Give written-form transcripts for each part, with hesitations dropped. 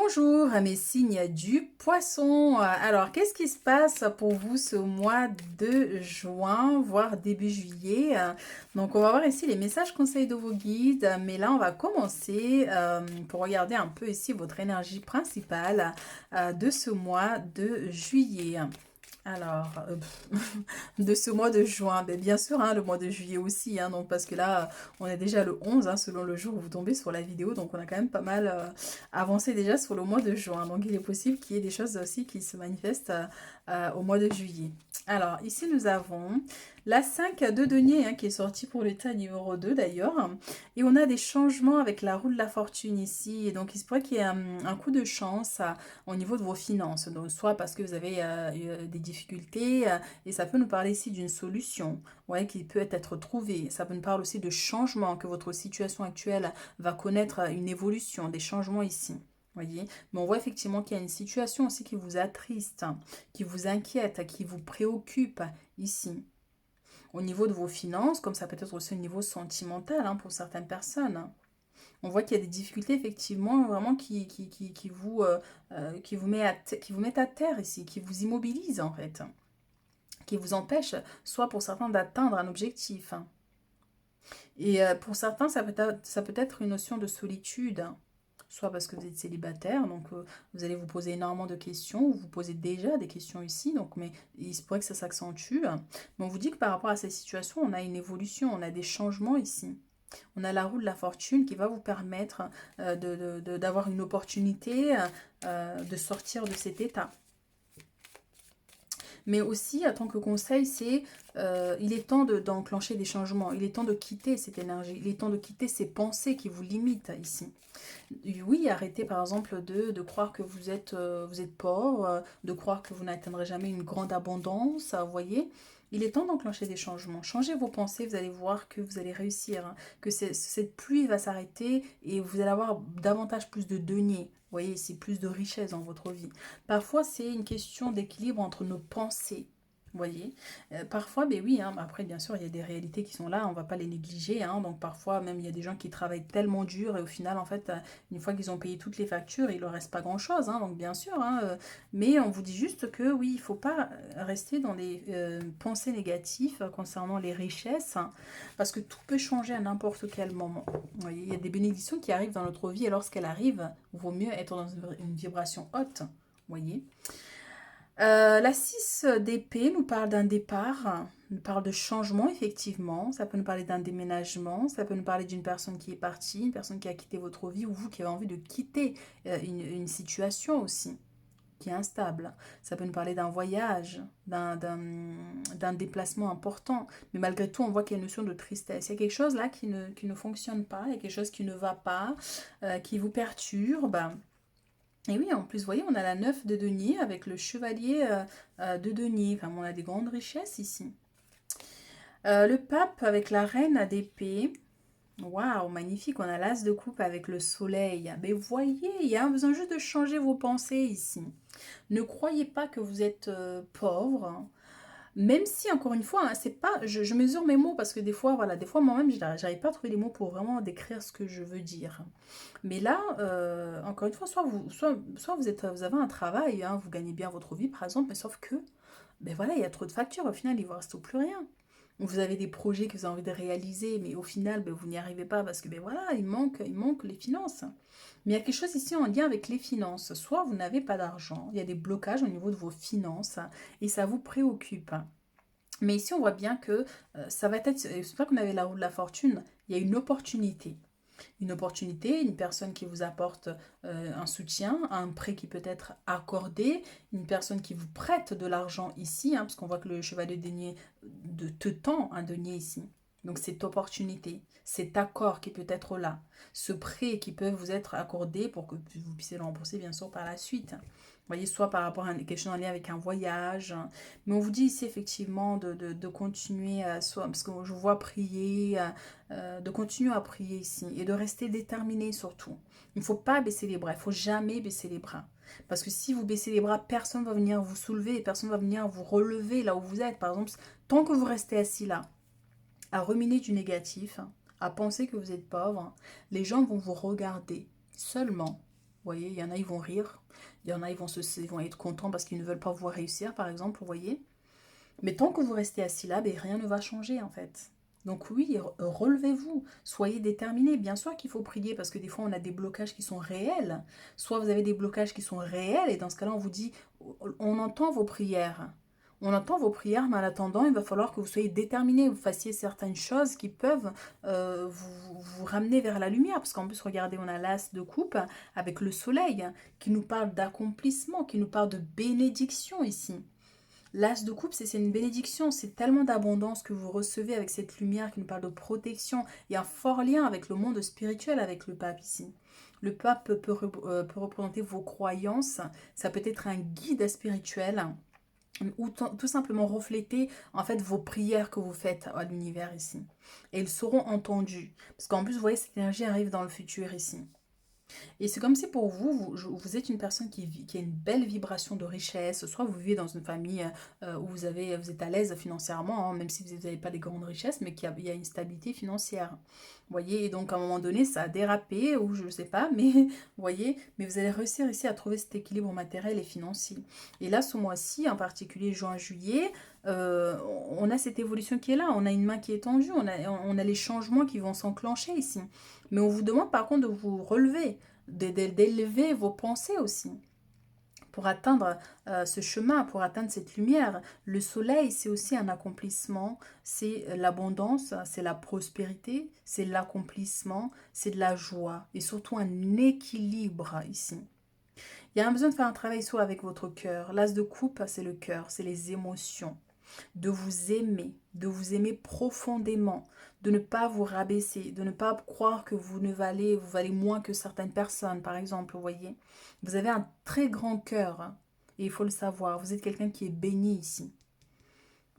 Bonjour à mes signes du poisson. Alors, qu'est-ce qui se passe pour vous ce mois de juin, voire début juillet? Donc, on va voir ici les messages conseils de vos guides. Mais là, on va commencer pour regarder un peu ici votre énergie principale de ce mois de juillet. Alors, de ce mois de juin, mais bien sûr, hein, le mois de juillet aussi, hein, donc parce que là, on est déjà le 11, hein, selon le jour où vous tombez sur la vidéo, donc on a quand même pas mal avancé déjà sur le mois de juin, donc il est possible qu'il y ait des choses aussi qui se manifestent au mois de juillet. Alors, ici, nous avons la 5 de denier, hein, qui est sortie pour l'état numéro 2 d'ailleurs, et on a des changements avec la roue de la fortune ici, et donc il se pourrait qu'il y ait un coup de chance au niveau de vos finances, donc soit parce que vous avez des difficultés, et ça peut nous parler ici d'une solution, ouais, qui peut être trouvée. Ça peut nous parler aussi de changements, que votre situation actuelle va connaître une évolution, des changements ici. Voyez, mais on voit effectivement qu'il y a une situation aussi qui vous attriste, qui vous inquiète, qui vous préoccupe ici. Au niveau de vos finances, comme ça peut être aussi au niveau sentimental, hein, pour certaines personnes. On voit qu'il y a des difficultés effectivement vraiment qui vous qui vous mettent à terre ici, qui vous immobilisent en fait, qui vous empêchent soit pour certains d'atteindre un objectif. Et pour certains, ça peut être une notion de solitude, soit parce que vous êtes célibataire, donc vous allez vous poser énormément de questions, ou vous posez déjà des questions ici, donc, mais il se pourrait que ça s'accentue. Mais on vous dit que par rapport à ces situations, on a une évolution, on a des changements ici. On a la roue de la fortune qui va vous permettre d'avoir une opportunité de sortir de cet état. Mais aussi, en tant que conseil, c'est il est temps d'enclencher des changements. Il est temps de quitter cette énergie. Il est temps de quitter ces pensées qui vous limitent ici. Oui, arrêtez par exemple de croire que vous êtes pauvre, de croire que vous n'atteindrez jamais une grande abondance, vous voyez. Il est temps d'enclencher des changements. Changez vos pensées, vous allez voir que vous allez réussir, hein, que cette pluie va s'arrêter et vous allez avoir davantage plus de deniers. Vous voyez, c'est plus de richesse dans votre vie. Parfois, c'est une question d'équilibre entre nos pensées. Vous voyez, parfois, ben oui, hein, après, bien sûr, il y a des réalités qui sont là, on ne va pas les négliger. Hein, donc, parfois, même, il y a des gens qui travaillent tellement dur et au final, en fait, une fois qu'ils ont payé toutes les factures, il ne leur reste pas grand-chose. Hein, donc, bien sûr, hein, mais on vous dit juste que oui, il ne faut pas rester dans des pensées négatives concernant les richesses, hein, parce que tout peut changer à n'importe quel moment. Vous voyez, il y a des bénédictions qui arrivent dans notre vie et lorsqu'elles arrivent, il vaut mieux être dans une vibration haute. Vous voyez. La 6 d'épée nous parle d'un départ, nous parle de changement effectivement, ça peut nous parler d'un déménagement, ça peut nous parler d'une personne qui est partie, une personne qui a quitté votre vie ou vous qui avez envie de quitter une situation aussi qui est instable. Ça peut nous parler d'un voyage, d'un déplacement important, mais malgré tout on voit qu'il y a une notion de tristesse. Il y a quelque chose là qui ne fonctionne pas, il y a quelque chose qui ne va pas, qui vous perturbe. Et oui, en plus, vous voyez, on a la 9 de denier avec le chevalier de denier. Enfin, on a des grandes richesses ici. Le pape avec la reine d'épée. Waouh, magnifique. On a l'as de coupe avec le soleil. Mais vous voyez, il y a besoin juste de changer vos pensées ici. Ne croyez pas que vous êtes pauvre. Même si, encore une fois, hein, c'est pas, je mesure mes mots parce que des fois, voilà, des fois moi-même, j'arrive pas à trouver les mots pour vraiment décrire ce que je veux dire. Mais là, encore une fois, soit vous avez un travail, hein, vous gagnez bien votre vie, par exemple, mais sauf que, ben voilà, il y a trop de factures, au final, il ne vous reste plus rien. Vous avez des projets que vous avez envie de réaliser, mais au final, ben, vous n'y arrivez pas parce que, ben voilà, il manque les finances. Mais il y a quelque chose ici en lien avec les finances. Soit vous n'avez pas d'argent, il y a des blocages au niveau de vos finances et ça vous préoccupe. Mais ici, on voit bien que ça va être, c'est pas qu'on avait la roue de la fortune, il y a une opportunité. Une opportunité, une personne qui vous apporte un soutien, un prêt qui peut être accordé, une personne qui vous prête de l'argent ici, hein, parce qu'on voit que le chevalier de denier te tend un denier ici. Donc cette opportunité, cet accord qui peut être là, ce prêt qui peut vous être accordé pour que vous puissiez le rembourser bien sûr par la suite. Vous voyez, soit par rapport à quelque chose en lien avec un voyage. Mais on vous dit ici effectivement de continuer, soit, parce que je vous vois prier, de continuer à prier ici et de rester déterminé surtout. Il ne faut pas baisser les bras, il ne faut jamais baisser les bras. Parce que si vous baissez les bras, personne ne va venir vous soulever et personne ne va venir vous relever là où vous êtes. Par exemple, tant que vous restez assis là, à ruminer du négatif, à penser que vous êtes pauvre, les gens vont vous regarder seulement. voyez, il y en a, ils vont rire. Il y en a, ils vont être contents parce qu'ils ne veulent pas vous voir réussir, par exemple, vous voyez. Mais tant que vous restez assis là, ben, rien ne va changer, en fait. Donc oui, relevez-vous, soyez déterminés. Bien sûr qu'il faut prier parce que des fois on a des blocages qui sont réels. Soit vous avez des blocages qui sont réels et dans ce cas-là on vous dit, on entend vos prières. On entend vos prières, mais en attendant, il va falloir que vous soyez déterminés, vous fassiez certaines choses qui peuvent vous ramener vers la lumière. Parce qu'en plus, regardez, on a l'as de coupe avec le soleil qui nous parle d'accomplissement, qui nous parle de bénédiction ici. L'as de coupe, c'est une bénédiction, c'est tellement d'abondance que vous recevez avec cette lumière qui nous parle de protection. Il y a un fort lien avec le monde spirituel, avec le pape ici. Le pape peut représenter vos croyances, ça peut être un guide spirituel ou tout simplement refléter en fait vos prières que vous faites à l'univers ici. Et ils seront entendus. Parce qu'en plus, vous voyez, cette énergie arrive dans le futur ici. Et c'est comme si pour vous, vous êtes une personne qui a une belle vibration de richesse. Soit vous vivez dans une famille où vous êtes à l'aise financièrement, hein, même si vous n'avez pas des grandes richesses, mais il y a une stabilité financière. Vous voyez, et donc à un moment donné, ça a dérapé, ou je ne sais pas, mais vous voyez, mais vous allez réussir ici à trouver cet équilibre matériel et financier. Et là, ce mois-ci, en particulier juin-juillet, euh, on a cette évolution qui est là, on a une main qui est tendue, on a les changements qui vont s'enclencher ici. Mais on vous demande par contre de vous relever, d'élever vos pensées aussi pour atteindre ce chemin, pour atteindre cette lumière. Le soleil, c'est aussi un accomplissement, c'est l'abondance, c'est la prospérité, c'est l'accomplissement, c'est de la joie et surtout un équilibre ici. Il y a un besoin de faire un travail sur avec votre cœur. L'as de coupe, c'est le cœur, c'est les émotions de vous aimer profondément, de ne pas vous rabaisser, de ne pas croire que vous valez moins que certaines personnes, par exemple, vous voyez. Vous avez un très grand cœur, hein, et il faut le savoir. Vous êtes quelqu'un qui est béni ici.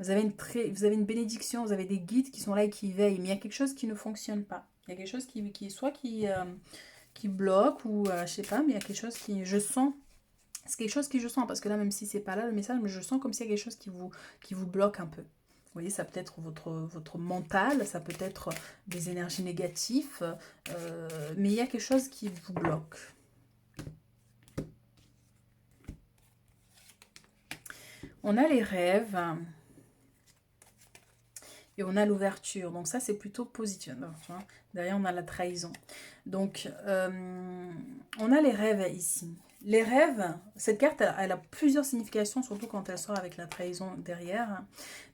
Vous avez une bénédiction, vous avez des guides qui sont là et qui veillent, mais il y a quelque chose qui ne fonctionne pas. Il y a quelque chose qui bloque ou je sais pas, mais il y a quelque chose qui, je sens. C'est quelque chose que je sens, parce que là, même si c'est pas là le message, mais je sens comme s'il y a quelque chose qui vous bloque un peu. Vous voyez, ça peut être votre mental, ça peut être des énergies négatives, mais il y a quelque chose qui vous bloque. On a les rêves et on a l'ouverture. Donc ça, c'est plutôt positif. Derrière, on a la trahison. Donc, on a les rêves ici. Les rêves, cette carte, elle a plusieurs significations, surtout quand elle sort avec la trahison derrière.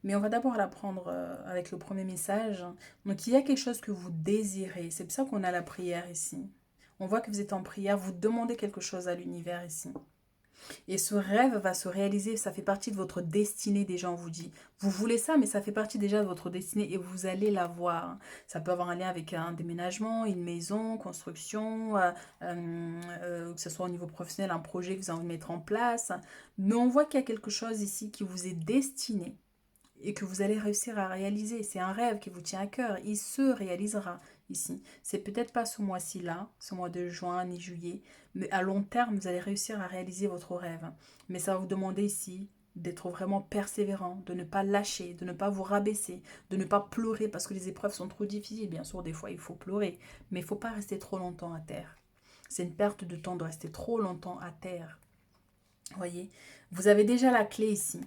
Mais on va d'abord la prendre avec le premier message. Donc, il y a quelque chose que vous désirez. C'est pour ça qu'on a la prière ici. On voit que vous êtes en prière, vous demandez quelque chose à l'univers ici. Et ce rêve va se réaliser, ça fait partie de votre destinée déjà, on vous dit. Vous voulez ça, mais ça fait partie déjà de votre destinée et vous allez l'avoir. Ça peut avoir un lien avec un déménagement, une maison, construction, que ce soit au niveau professionnel, un projet que vous avez envie de mettre en place. Mais on voit qu'il y a quelque chose ici qui vous est destiné et que vous allez réussir à réaliser. C'est un rêve qui vous tient à cœur. Il se réalisera ici. C'est peut-être pas ce mois-ci là, ce mois de juin ni juillet, mais à long terme, vous allez réussir à réaliser votre rêve. Mais ça va vous demander ici d'être vraiment persévérant, de ne pas lâcher, de ne pas vous rabaisser, de ne pas pleurer parce que les épreuves sont trop difficiles. Bien sûr, des fois, il faut pleurer, mais il ne faut pas rester trop longtemps à terre. C'est une perte de temps de rester trop longtemps à terre. Voyez, vous avez déjà la clé ici.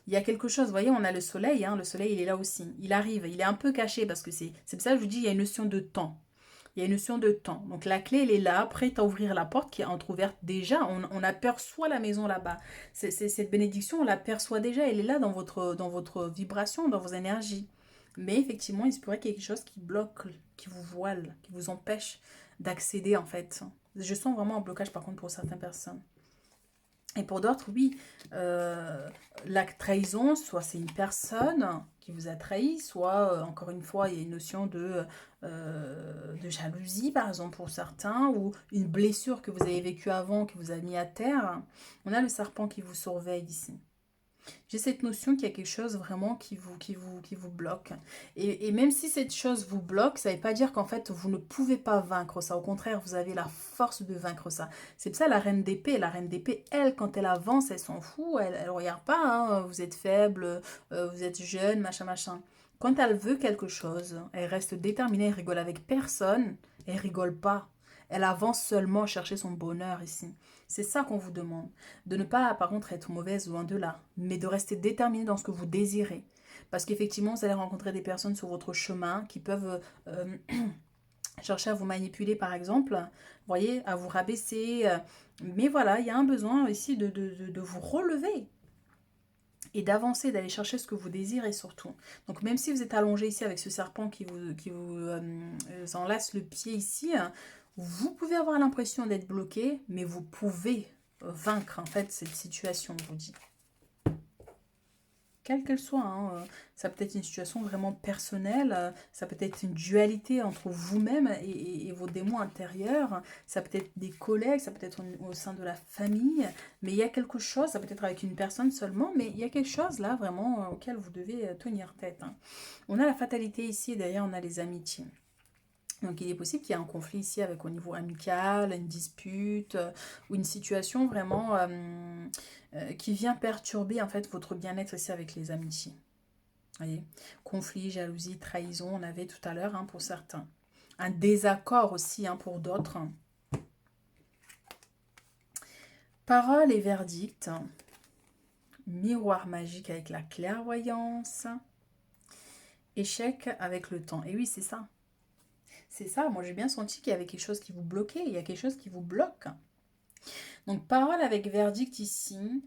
Il y a quelque chose, vous voyez, on a le soleil, hein, le soleil il est là aussi, il arrive, il est un peu caché parce que c'est pour ça que je vous dis, il y a une notion de temps. Il y a une notion de temps. Donc la clé, elle est là, prête à ouvrir la porte qui est entrouverte déjà. On aperçoit la maison là-bas. Cette bénédiction, on l'aperçoit déjà. Elle est là dans votre vibration, dans vos énergies. Mais effectivement, il se pourrait qu'il y ait quelque chose qui bloque, qui vous voile, qui vous empêche d'accéder en fait. Je sens vraiment un blocage par contre pour certaines personnes. Et pour d'autres, oui, la trahison, soit c'est une personne qui vous a trahi, soit, encore une fois, il y a une notion de jalousie, par exemple, pour certains, ou une blessure que vous avez vécue avant, qui vous a mis à terre. On a le serpent qui vous surveille ici. J'ai cette notion qu'il y a quelque chose vraiment qui vous bloque. Et même si cette chose vous bloque, ça ne veut pas dire qu'en fait, vous ne pouvez pas vaincre ça. Au contraire, vous avez la force de vaincre ça. C'est pour ça la reine d'épée. La reine d'épée, elle, quand elle avance, elle s'en fout. Elle ne regarde pas. Hein, vous êtes faible, vous êtes jeune, machin, machin. Quand elle veut quelque chose, elle reste déterminée. Elle rigole avec personne. Elle rigole pas. Elle avance seulement chercher son bonheur ici. C'est ça qu'on vous demande. De ne pas, par contre, être mauvaise, loin de là, mais de rester déterminé dans ce que vous désirez. Parce qu'effectivement, vous allez rencontrer des personnes sur votre chemin qui peuvent chercher à vous manipuler, par exemple, vous voyez, à vous rabaisser. Mais voilà, il y a un besoin ici de vous relever et d'avancer, d'aller chercher ce que vous désirez surtout. Donc même si vous êtes allongé ici avec ce serpent qui vous enlace le pied ici, vous pouvez avoir l'impression d'être bloqué, mais vous pouvez vaincre en fait cette situation, je vous dis. Quelle qu'elle soit, hein, ça peut être une situation vraiment personnelle, ça peut être une dualité entre vous-même et vos démons intérieurs, ça peut être des collègues, ça peut être au sein de la famille, mais il y a quelque chose, ça peut être avec une personne seulement, mais il y a quelque chose là vraiment auquel vous devez tenir tête. Hein. On a la fatalité ici et derrière on a les amitiés. Donc il est possible qu'il y ait un conflit ici avec au niveau amical, une dispute ou une situation vraiment qui vient perturber en fait votre bien-être ici avec les amitiés. Voyez, conflit, jalousie, trahison, on avait tout à l'heure hein, pour certains. Un désaccord aussi hein, pour d'autres. Parole et verdict. Miroir magique avec la clairvoyance. Échec avec le temps. Et oui, c'est ça. C'est ça, moi j'ai bien senti qu'il y avait quelque chose qui vous bloquait, il y a quelque chose qui vous bloque. Donc parole avec verdict ici,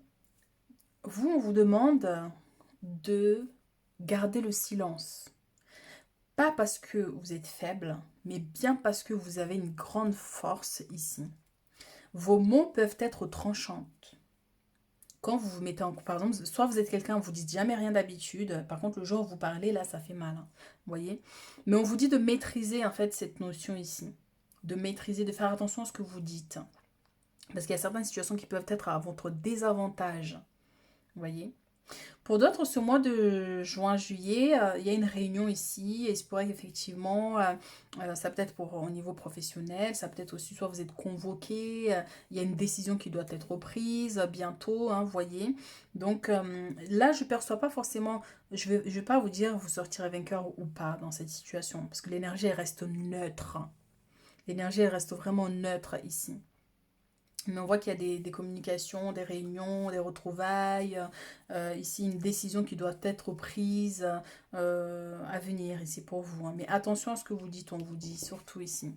vous on vous demande de garder le silence. Pas parce que vous êtes faible, mais bien parce que vous avez une grande force ici. Vos mots peuvent être tranchants. Quand vous vous mettez en... Par exemple, soit vous êtes quelqu'un, vous dites jamais rien d'habitude. Par contre, le jour où vous parlez, là, ça fait mal. Hein, vous voyez. Mais on vous dit de maîtriser, en fait, cette notion ici. De maîtriser, de faire attention à ce que vous dites. Parce qu'il y a certaines situations qui peuvent être à votre désavantage. Vous voyez. Pour d'autres, ce mois de juin-juillet, il y a une réunion ici. Et c'est pour qu'effectivement, ça peut être au niveau professionnel, ça peut être aussi soit vous êtes convoqué, il y a une décision qui doit être prise bientôt, hein, vous voyez. Donc là, je ne perçois pas forcément, je vais pas vous dire vous sortirez vainqueur ou pas dans cette situation. Parce que l'énergie, elle reste neutre. L'énergie, elle reste vraiment neutre ici. Mais on voit qu'il y a des communications, des réunions, des retrouvailles. Ici, une décision qui doit être prise à venir ici pour vous. Hein. Mais attention à ce que vous dites, on vous dit, surtout ici.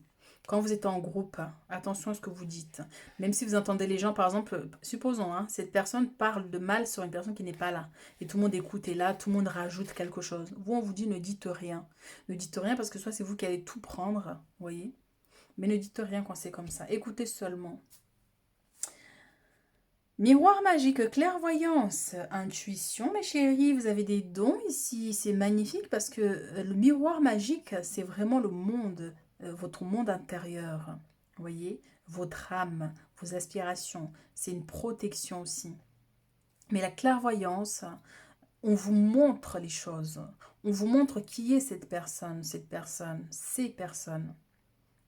Quand vous êtes en groupe, attention à ce que vous dites. Même si vous entendez les gens, par exemple, supposons, hein, cette personne parle de mal sur une personne qui n'est pas là. Et tout le monde écoute et là, tout le monde rajoute quelque chose. Vous, on vous dit ne dites rien. Ne dites rien parce que soit c'est vous qui allez tout prendre, vous voyez. Mais ne dites rien quand c'est comme ça. Écoutez seulement. Miroir magique, clairvoyance, intuition, mes chéris, vous avez des dons ici, c'est magnifique parce que le miroir magique, c'est vraiment le monde, votre monde intérieur, vous voyez, votre âme, vos aspirations, c'est une protection aussi. Mais la clairvoyance, on vous montre les choses, on vous montre qui est cette personne, ces personnes.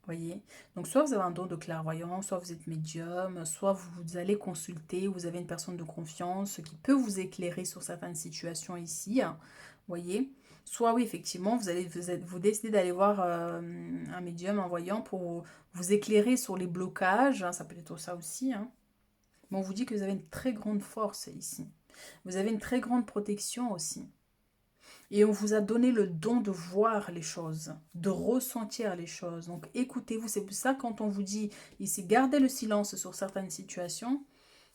Voyez. Donc, soit vous avez un don de clairvoyance, soit vous êtes médium, soit vous allez consulter, vous avez une personne de confiance qui peut vous éclairer sur certaines situations ici. Voyez. Soit, oui, effectivement, vous décidez d'aller voir un médium, un voyant pour vous éclairer sur les blocages. Hein, ça peut être ça aussi. Hein. Mais on vous dit que vous avez une très grande force ici. Vous avez une très grande protection aussi. Et on vous a donné le don de voir les choses, de ressentir les choses. Donc écoutez-vous, c'est pour ça quand on vous dit ici, gardez le silence sur certaines situations,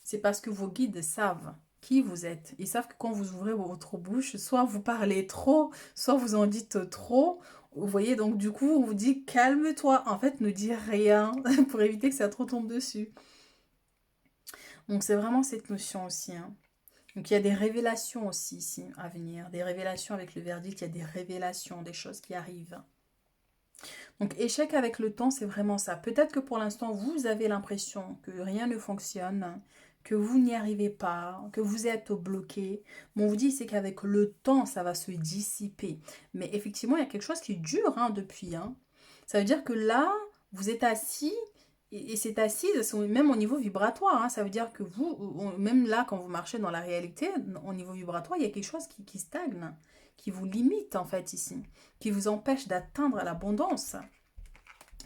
c'est parce que vos guides savent qui vous êtes. Ils savent que quand vous ouvrez votre bouche, soit vous parlez trop, soit vous en dites trop. Vous voyez, donc du coup, on vous dit calme-toi. En fait, ne dis rien pour éviter que ça trop tombe dessus. Donc c'est vraiment cette notion aussi, hein. Donc il y a des révélations aussi ici à venir, des révélations avec le verdict, il y a des révélations, des choses qui arrivent. Donc échec avec le temps, c'est vraiment ça. Peut-être que pour l'instant, vous avez l'impression que rien ne fonctionne, que vous n'y arrivez pas, que vous êtes bloqué. Mais on vous dit, c'est qu'avec le temps, ça va se dissiper. Mais effectivement, il y a quelque chose qui dure hein, depuis. Hein. Ça veut dire que là, vous êtes assis et c'est assise, même au niveau vibratoire. Hein, ça veut dire que vous, même là, quand vous marchez dans la réalité, au niveau vibratoire, il y a quelque chose qui stagne, qui vous limite en fait ici, qui vous empêche d'atteindre l'abondance.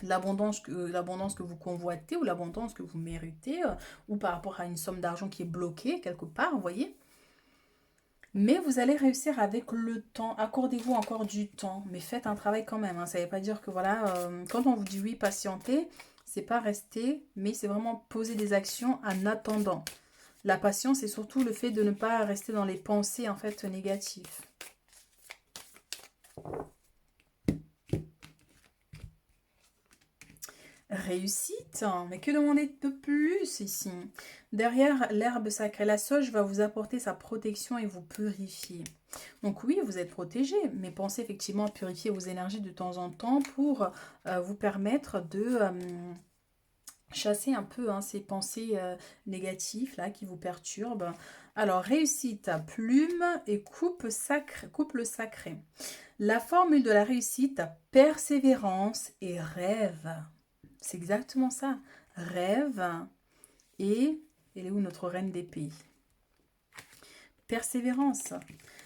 l'abondance que vous convoitez ou l'abondance que vous méritez, ou par rapport à une somme d'argent qui est bloquée quelque part, vous voyez. Mais vous allez réussir avec le temps. Accordez-vous encore du temps, mais faites un travail quand même. Hein. Ça ne veut pas dire que voilà, quand on vous dit oui, patientez, c'est pas rester, mais c'est vraiment poser des actions en attendant. La patience, c'est surtout le fait de ne pas rester dans les pensées en fait négatives. Réussite, mais que demander de plus ici? Derrière l'herbe sacrée, la sauge va vous apporter sa protection et vous purifier. Donc oui, vous êtes protégé, mais pensez effectivement à purifier vos énergies de temps en temps pour vous permettre de chasser un peu ces pensées négatives là qui vous perturbent. Alors, réussite, plume et couple sacré. La formule de la réussite, persévérance et rêve. C'est exactement ça. Rêve et elle est où notre reine d'épée? Persévérance.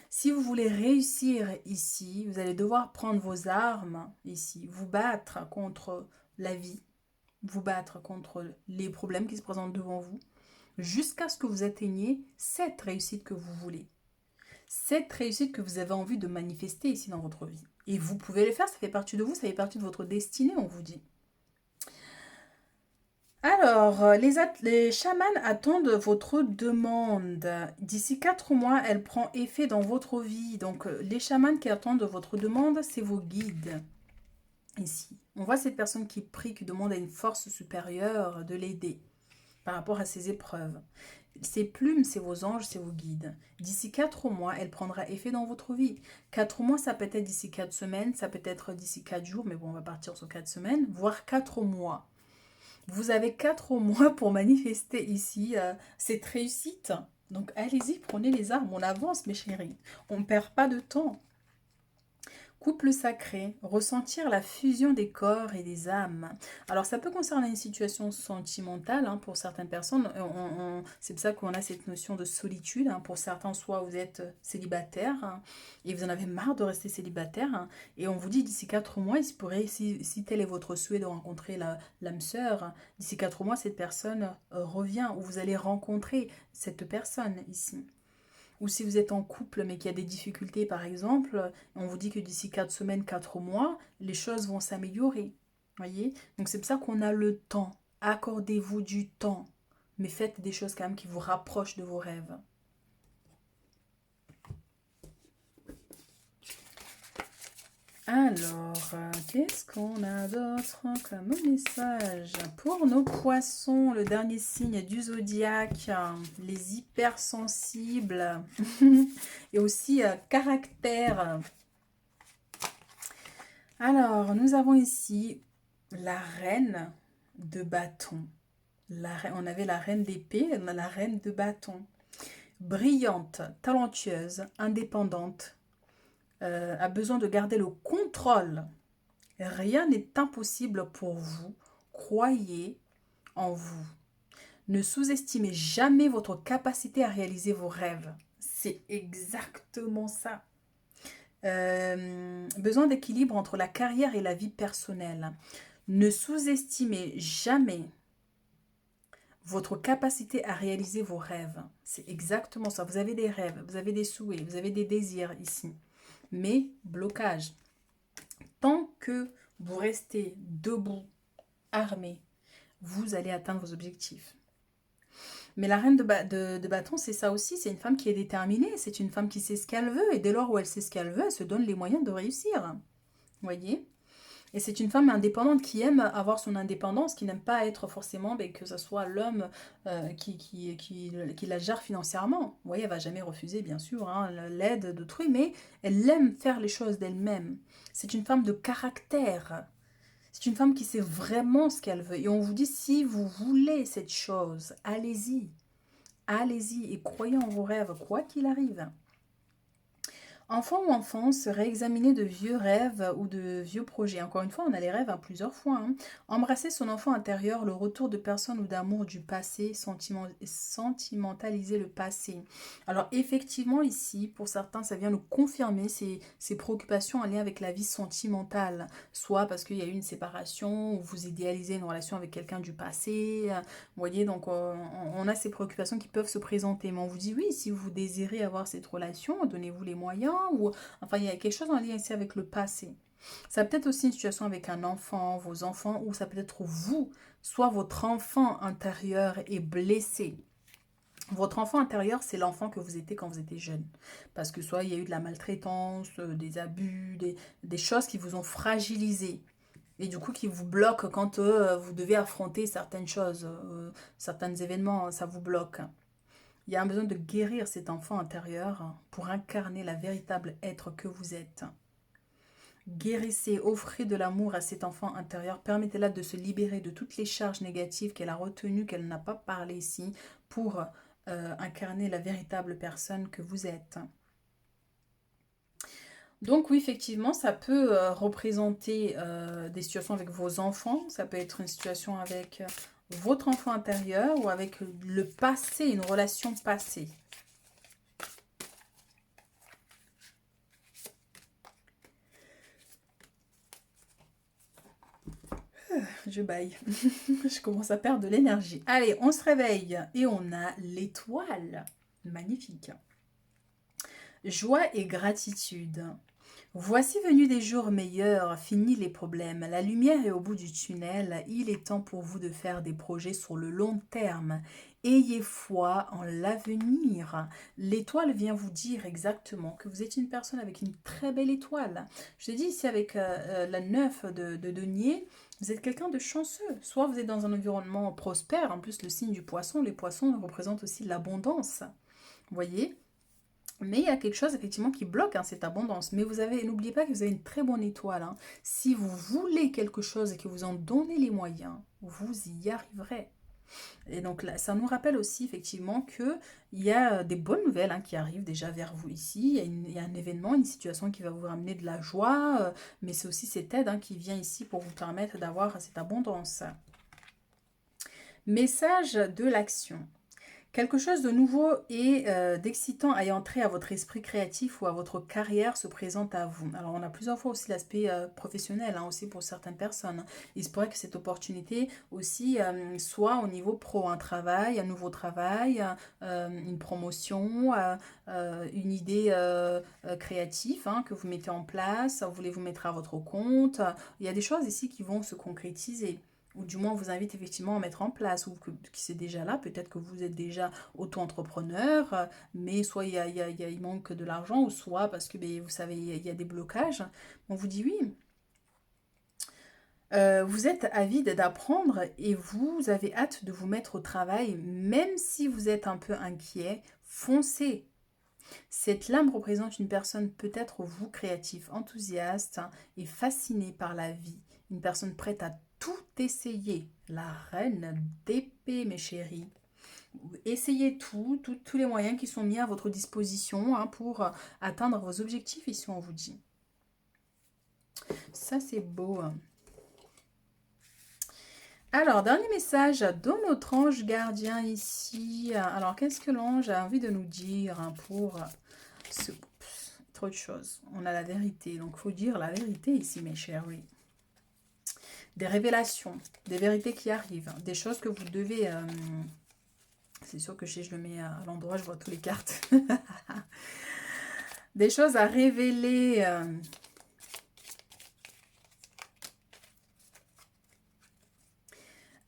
Si vous voulez réussir ici, vous allez devoir prendre vos armes ici, vous battre contre la vie, vous battre contre les problèmes qui se présentent devant vous, jusqu'à ce que vous atteigniez cette réussite que vous voulez. Cette réussite que vous avez envie de manifester ici dans votre vie. Et vous pouvez le faire, ça fait partie de vous, ça fait partie de votre destinée, on vous dit. Alors, les chamans attendent votre demande. D'ici 4 mois, elle prend effet dans votre vie. Donc, les chamans qui attendent votre demande, c'est vos guides. Ici, on voit cette personne qui prie, qui demande à une force supérieure de l'aider par rapport à ses épreuves. Ces plumes, c'est vos anges, c'est vos guides. D'ici 4 mois, elle prendra effet dans votre vie. 4 mois, ça peut être d'ici 4 semaines, ça peut être d'ici 4 jours, mais bon, on va partir sur 4 semaines, voire 4 mois. Vous avez 4 mois pour manifester ici cette réussite. Donc allez-y, prenez les armes, on avance mes chéris. On ne perd pas de temps. Couple sacré, ressentir la fusion des corps et des âmes. Alors ça peut concerner une situation sentimentale pour certaines personnes. C'est pour ça qu'on a cette notion de solitude. Pour certains, soit vous êtes célibataire et vous en avez marre de rester célibataire. Et on vous dit d'ici 4 mois, il se pourrait, si tel est votre souhait de rencontrer l'âme sœur, d'ici 4 mois, cette personne revient ou vous allez rencontrer cette personne ici. Ou si vous êtes en couple mais qu'il y a des difficultés par exemple, on vous dit que d'ici 4 semaines, 4 mois, les choses vont s'améliorer. Voyez? Donc c'est pour ça qu'on a le temps. Accordez-vous du temps. Mais faites des choses quand même qui vous rapprochent de vos rêves. Alors, qu'est-ce qu'on a d'autre comme message pour nos poissons? Le dernier signe du zodiaque, les hypersensibles et aussi caractère. Alors, nous avons ici la reine de bâton. On avait la reine d'épée, on a la reine de bâton. Brillante, talentueuse, indépendante, a besoin de garder le contrôle. Rien n'est impossible pour vous. Croyez en vous. Ne sous-estimez jamais votre capacité à réaliser vos rêves. C'est exactement ça. Besoin d'équilibre entre la carrière et la vie personnelle. Ne sous-estimez jamais votre capacité à réaliser vos rêves. C'est exactement ça. Vous avez des rêves, vous avez des souhaits, vous avez des désirs ici. Mais blocage. Tant que vous restez debout, armé, vous allez atteindre vos objectifs. Mais la reine de bâton, c'est ça aussi, c'est une femme qui est déterminée, c'est une femme qui sait ce qu'elle veut, et dès lors où elle sait ce qu'elle veut, elle se donne les moyens de réussir. Vous voyez? Et c'est une femme indépendante qui aime avoir son indépendance, qui n'aime pas être forcément que ce soit l'homme qui la gère financièrement. Vous voyez, elle va jamais refuser, bien sûr, l'aide d'autrui, mais elle aime faire les choses d'elle-même. C'est une femme de caractère. C'est une femme qui sait vraiment ce qu'elle veut. Et on vous dit, si vous voulez cette chose, allez-y. Allez-y et croyez en vos rêves, quoi qu'il arrive. Enfant ou enfance, réexaminer de vieux rêves ou de vieux projets. Encore une fois, on a les rêves à plusieurs fois, hein. Embrasser son enfant intérieur, le retour de personnes ou d'amour du passé, sentimentaliser le passé. Alors effectivement, ici, pour certains, ça vient nous confirmer ces préoccupations en lien avec la vie sentimentale. Soit parce qu'il y a eu une séparation, ou vous idéalisez une relation avec quelqu'un du passé. Vous voyez, donc on a ces préoccupations qui peuvent se présenter. Mais on vous dit oui, si vous désirez avoir cette relation, donnez-vous les moyens. Ou enfin, il y a quelque chose en lien ici avec le passé. Ça peut être aussi une situation avec un enfant, vos enfants, ou ça peut être vous, soit votre enfant intérieur est blessé. Votre enfant intérieur, c'est l'enfant que vous étiez quand vous étiez jeune. Parce que soit il y a eu de la maltraitance, des abus, des choses qui vous ont fragilisé. Et du coup, qui vous bloquent quand vous devez affronter certaines choses, certains événements, ça vous bloque. Il y a un besoin de guérir cet enfant intérieur pour incarner la véritable être que vous êtes. Guérissez, offrez de l'amour à cet enfant intérieur. Permettez-la de se libérer de toutes les charges négatives qu'elle a retenues, qu'elle n'a pas parlé ici, pour incarner la véritable personne que vous êtes. Donc oui, effectivement, ça peut représenter des situations avec vos enfants. Ça peut être une situation avec votre enfant intérieur ou avec le passé, une relation passée. Je baille. Je commence à perdre de l'énergie. Allez, on se réveille et on a l'étoile. Magnifique. Joie et gratitude. Voici venus des jours meilleurs, finis les problèmes. La lumière est au bout du tunnel. Il est temps pour vous de faire des projets sur le long terme. Ayez foi en l'avenir. L'étoile vient vous dire exactement que vous êtes une personne avec une très belle étoile. Je te dis ici avec la 9 de denier, vous êtes quelqu'un de chanceux. Soit vous êtes dans un environnement prospère, en plus le signe du poisson, les poissons représentent aussi l'abondance. Vous voyez ? Mais il y a quelque chose effectivement qui bloque cette abondance. Mais n'oubliez pas que vous avez une très bonne étoile, hein. Si vous voulez quelque chose et que vous en donnez les moyens, vous y arriverez. Et donc là, ça nous rappelle aussi effectivement qu'il y a des bonnes nouvelles qui arrivent déjà vers vous ici. Il y a un événement, une situation qui va vous ramener de la joie, mais c'est aussi cette aide qui vient ici pour vous permettre d'avoir cette abondance. Message de l'action. Quelque chose de nouveau et d'excitant ayant trait à votre esprit créatif ou à votre carrière se présente à vous. Alors on a plusieurs fois aussi l'aspect professionnel, aussi pour certaines personnes. Il se pourrait que cette opportunité aussi soit au niveau pro, un travail, un nouveau travail, une promotion, une idée créative que vous mettez en place, vous voulez vous mettre à votre compte. Il y a des choses ici qui vont se concrétiser, ou du moins on vous invite effectivement à mettre en place, ou qui c'est déjà là, peut-être que vous êtes déjà auto-entrepreneur, mais soit il manque de l'argent, ou soit parce que vous savez, il y a des blocages. On vous dit oui. Vous êtes avide d'apprendre et vous avez hâte de vous mettre au travail, même si vous êtes un peu inquiet, foncez. Cette lame représente une personne peut-être vous créatif, enthousiaste et fasciné par la vie. Une personne prête à tout essayer. La reine d'épée, mes chéris. Essayez tous les moyens qui sont mis à votre disposition pour atteindre vos objectifs ici, on vous dit. Ça, c'est beau. Alors, dernier message de notre ange gardien ici. Alors, qu'est-ce que l'ange a envie de nous dire pour ce... Trop de choses. On a la vérité, donc il faut dire la vérité ici, mes chéris. Des révélations, des vérités qui arrivent, des choses que vous devez... c'est sûr que si je le mets à l'endroit, je vois toutes les cartes. Des choses à révéler...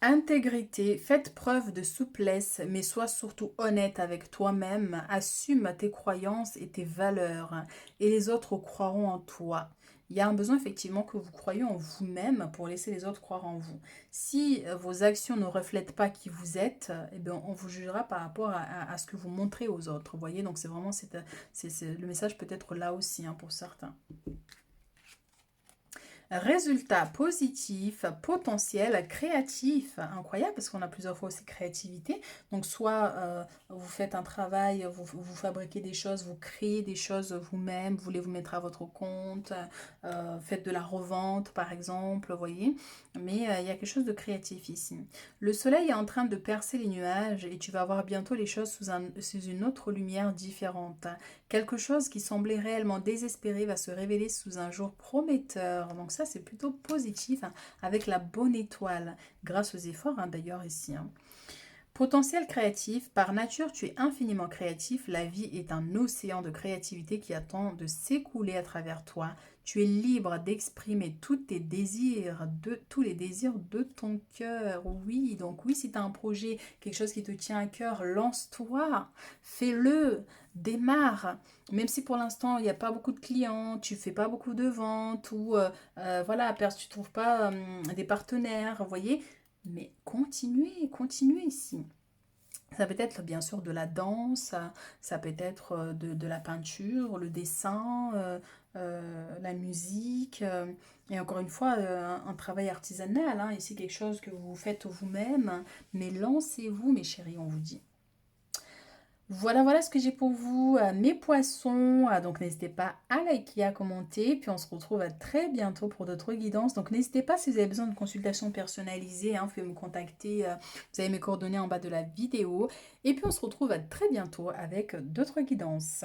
Intégrité, faites preuve de souplesse, mais sois surtout honnête avec toi-même, assume tes croyances et tes valeurs, et les autres croiront en toi. Il y a un besoin effectivement que vous croyez en vous-même pour laisser les autres croire en vous. Si vos actions ne reflètent pas qui vous êtes, eh bien, on vous jugera par rapport à ce que vous montrez aux autres. Vous voyez, donc c'est vraiment le message peut être là aussi pour certains. Résultat positif, potentiel, créatif. Incroyable parce qu'on a plusieurs fois aussi créativité. Donc soit vous faites un travail, vous fabriquez des choses, vous créez des choses vous-même, vous voulez vous mettre à votre compte, faites de la revente par exemple, vous voyez. Mais il y a quelque chose de créatif ici. Le soleil est en train de percer les nuages et tu vas voir bientôt les choses sous une autre lumière différente. Quelque chose qui semblait réellement désespéré va se révéler sous un jour prometteur. Donc ça, c'est plutôt positif, hein, avec la bonne étoile, grâce aux efforts d'ailleurs ici. Potentiel créatif, par nature tu es infiniment créatif, la vie est un océan de créativité qui attend de s'écouler à travers toi. Tu es libre d'exprimer tous les désirs de ton cœur. Oui, donc oui, si tu as un projet, quelque chose qui te tient à cœur, lance-toi, fais-le, démarre. Même si pour l'instant il n'y a pas beaucoup de clients, tu fais pas beaucoup de ventes ou voilà, tu trouves pas des partenaires, vous voyez, mais continuez, continuez ici. Ça peut être bien sûr de la danse, ça peut être de la peinture, le dessin, la musique. Et encore une fois, un travail artisanal, hein, ici quelque chose que vous faites vous-même. Mais lancez-vous, mes chéris, on vous dit. Voilà, voilà ce que j'ai pour vous, mes poissons. Donc n'hésitez pas à liker, à commenter. Puis on se retrouve à très bientôt pour d'autres guidances. Donc n'hésitez pas si vous avez besoin de consultation personnalisée, hein, vous pouvez me contacter. Vous avez mes coordonnées en bas de la vidéo. Et puis on se retrouve à très bientôt avec d'autres guidances.